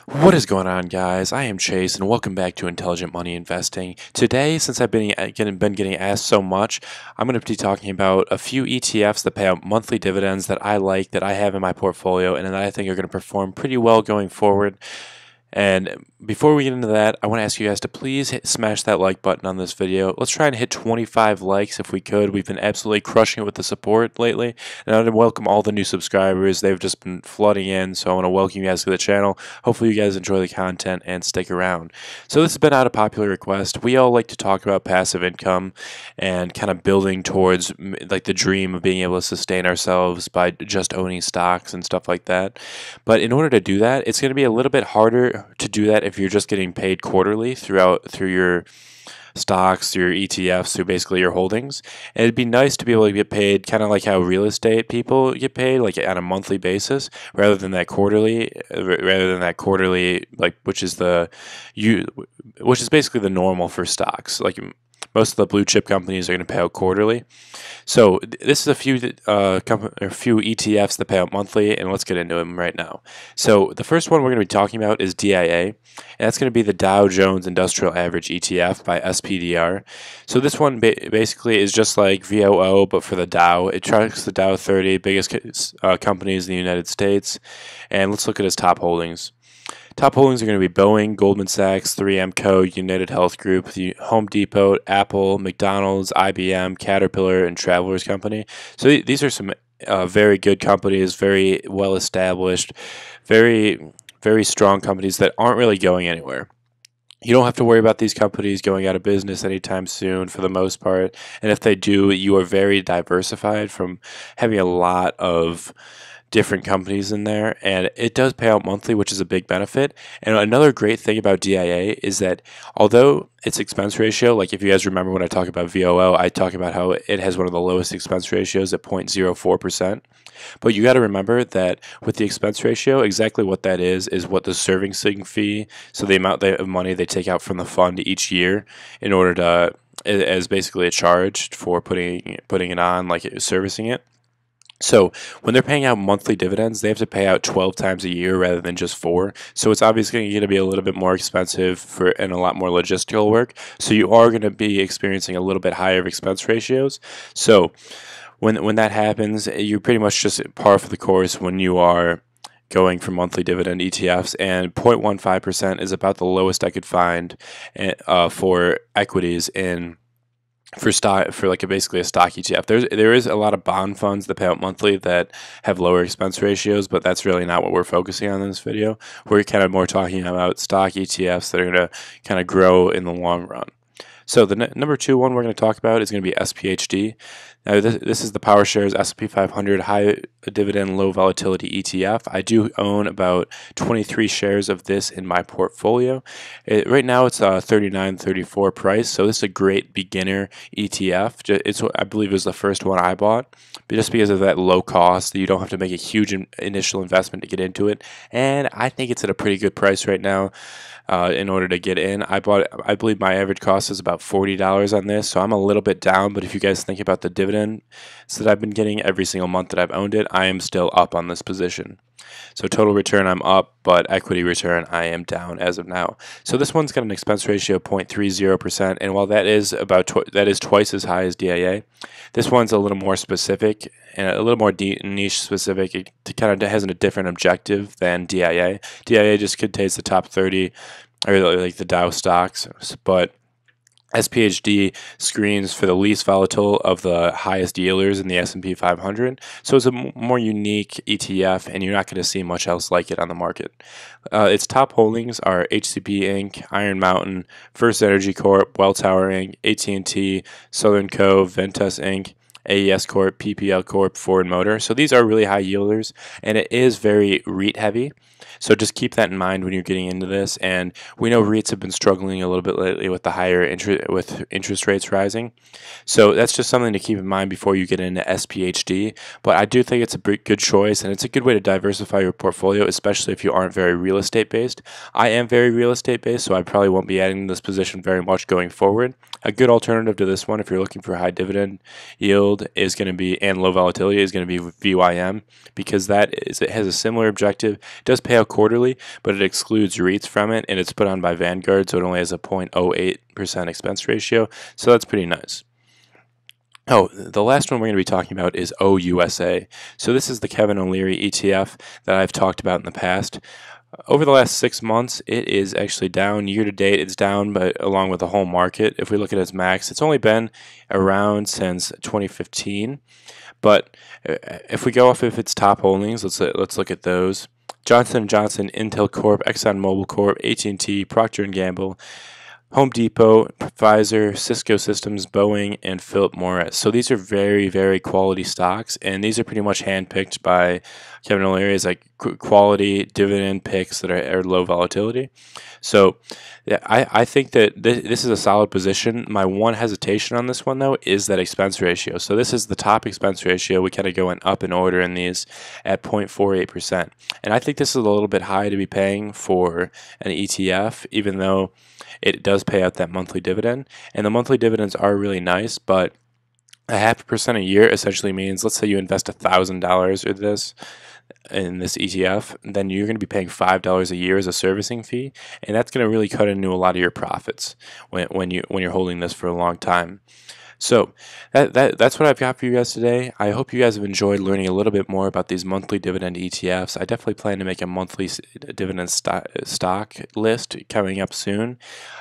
What is going on, guys? I am Chase, and welcome back to Intelligent Money Investing. Today, since I've been getting asked so much, I'm going to be talking about a few ETFs that pay out monthly dividends that I like, that I have in my portfolio, and that I think are going to perform pretty well going forward. And before we get into that, I want to ask you guys to please smash that like button on this video. Let's try and hit 25 likes if we could. We've been absolutely crushing it with the support lately. And I want to welcome all the new subscribers. They've just been flooding in, so I want to welcome you guys to the channel. Hopefully you guys enjoy the content and stick around. So this has been out of popular request. We all like to talk about passive income and kind of building towards like the dream of being able to sustain ourselves by just owning stocks and stuff like that. But in order to do that, it's going to be a little bit harder to do that if you're just getting paid quarterly through your stocks, through your ETFs, through basically your holdings. And it'd be nice to be able to get paid kind of like how real estate people get paid, like on a monthly basis, rather than that quarterly, like which is basically the normal for stocks. Like most of the blue chip companies are going to pay out quarterly. So this is a few ETFs that pay out monthly, and let's get into them right now. So the first one we're going to be talking about is DIA, and that's going to be the Dow Jones Industrial Average ETF by SPDR. So this one basically is just like VOO, but for the Dow. It tracks the Dow 30 biggest companies in the United States, and let's look at its top holdings. Top holdings are going to be Boeing, Goldman Sachs, 3M Co., United Health Group, the Home Depot, Apple, McDonald's, IBM, Caterpillar, and Travelers Company. So these are some very good companies, very well established, very, very strong companies that aren't really going anywhere. You don't have to worry about these companies going out of business anytime soon for the most part. And if they do, you are very diversified from having a lot of different companies in there, and it does pay out monthly, which is a big benefit. And another great thing about DIA is that although its expense ratio, like if you guys remember when I talk about VOO, I talk about how it has one of the lowest expense ratios at 0.04%. But you got to remember that with the expense ratio, exactly what that is what the servicing fee, so the amount of money they take out from the fund each year in order to, as basically a charge for putting it on, like servicing it. So when they're paying out monthly dividends, they have to pay out 12 times a year rather than just 4. So it's obviously going to be a little bit more expensive and a lot more logistical work. So you are going to be experiencing a little bit higher expense ratios. So when that happens, you're pretty much just par for the course when you are going for monthly dividend ETFs, and 0.15% is about the lowest I could find for equities for like basically a stock ETF. There is a lot of bond funds that pay out monthly that have lower expense ratios, but that's really not what we're focusing on in this video. We're kind of more talking about stock ETFs that are going to kind of grow in the long run. So the number 2 one we're going to talk about is going to be SPHD. Now this is the PowerShares S&P 500 high dividend low volatility ETF. I do own about 23 shares of this in my portfolio. Right now it's a $39.34 price, so this is a great beginner ETF. I believe it was the first one I bought, but just because of that low cost, you don't have to make a huge initial investment to get into it, and I think it's at a pretty good price right now. In order to get in, I believe my average cost is about $40 on this, so I'm a little bit down, but if you guys think about the dividends that I've been getting every single month that I've owned it, I am still up on this position. So total return I'm up, but equity return I am down as of now. So this one's got an expense ratio of 0.30%, and while that is twice as high as DIA, this one's a little more specific and a little more niche specific. It kind of has a different objective than DIA. DIA just contains the top 30, or like the Dow stocks, but SPHD screens for the least volatile of the highest yielders in the S&P 500. So it's a more unique ETF, and you're not going to see much else like it on the market. Its top holdings are HCP Inc., Iron Mountain, First Energy Corp., Welltower Inc., AT&T, Southern Co., Ventus Inc., AES Corp., PPL Corp., Ford Motor. So these are really high yielders, and it is very REIT heavy. So just keep that in mind when you're getting into this. And we know REITs have been struggling a little bit lately with the higher interest rates rising. So that's just something to keep in mind before you get into SPHD. But I do think it's a good choice, and it's a good way to diversify your portfolio, especially if you aren't very real estate based. I am very real estate based, so I probably won't be adding this position very much going forward. A good alternative to this one, if you're looking for high dividend yield, is going to be, and low volatility, is going to be VYM, because it has a similar objective. It does pay out quarterly, but it excludes REITs from it, and it's put on by Vanguard, so it only has a 0.08% expense ratio. So that's pretty nice. Oh, the last one we're going to be talking about is OUSA. So this is the Kevin O'Leary ETF that I've talked about in the past. Over the last 6 months, it is actually down. Year to date, it's down, but along with the whole market. If we look at its max, it's only been around since 2015. But if we go off of its top holdings, let's look at those. Johnson & Johnson, Intel Corp, ExxonMobil Corp, AT&T, Procter & Gamble, Home Depot, Pfizer, Cisco Systems, Boeing, and Philip Morris. So these are very, very quality stocks, and these are pretty much handpicked by Kevin O'Leary as like quality dividend picks that are low volatility. So yeah, I think that this is a solid position. My one hesitation on this one, though, is that expense ratio. So this is the top expense ratio. We kind of go up in order in these at 0.48%. And I think this is a little bit high to be paying for an ETF, even though it does pay out that monthly dividend. And the monthly dividends are really nice, but 0.5% a year essentially means, let's say you invest $1,000 in this ETF, then you're going to be paying $5 a year as a servicing fee, and that's going to really cut into a lot of your profits when you're holding this for a long time. So that's what I've got for you guys today. I hope you guys have enjoyed learning a little bit more about these monthly dividend ETFs. I definitely plan to make a monthly dividend stock list coming up soon.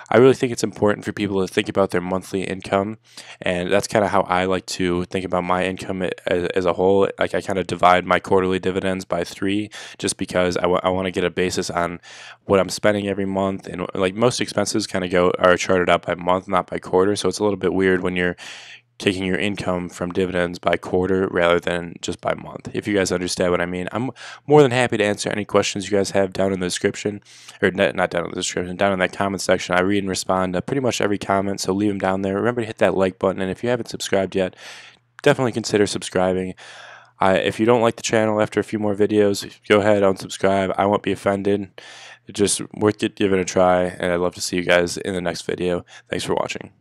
I really think it's important for people to think about their monthly income, and that's kind of how I like to think about my income as a whole. Like, I kind of divide my quarterly dividends by 3, just because I want to get a basis on what I'm spending every month, and like most expenses kind of are charted out by month, not by quarter. So it's a little bit weird when you're taking your income from dividends by quarter rather than just by month. If you guys understand what I mean, I'm more than happy to answer any questions you guys have down in the description, or not down in the description, down in that comment section. I read and respond to pretty much every comment, so leave them down there. Remember to hit that like button, and if you haven't subscribed yet, definitely consider subscribing. If you don't like the channel after a few more videos, go ahead, unsubscribe. I won't be offended. It's just worth giving it a try, and I'd love to see you guys in the next video. Thanks for watching.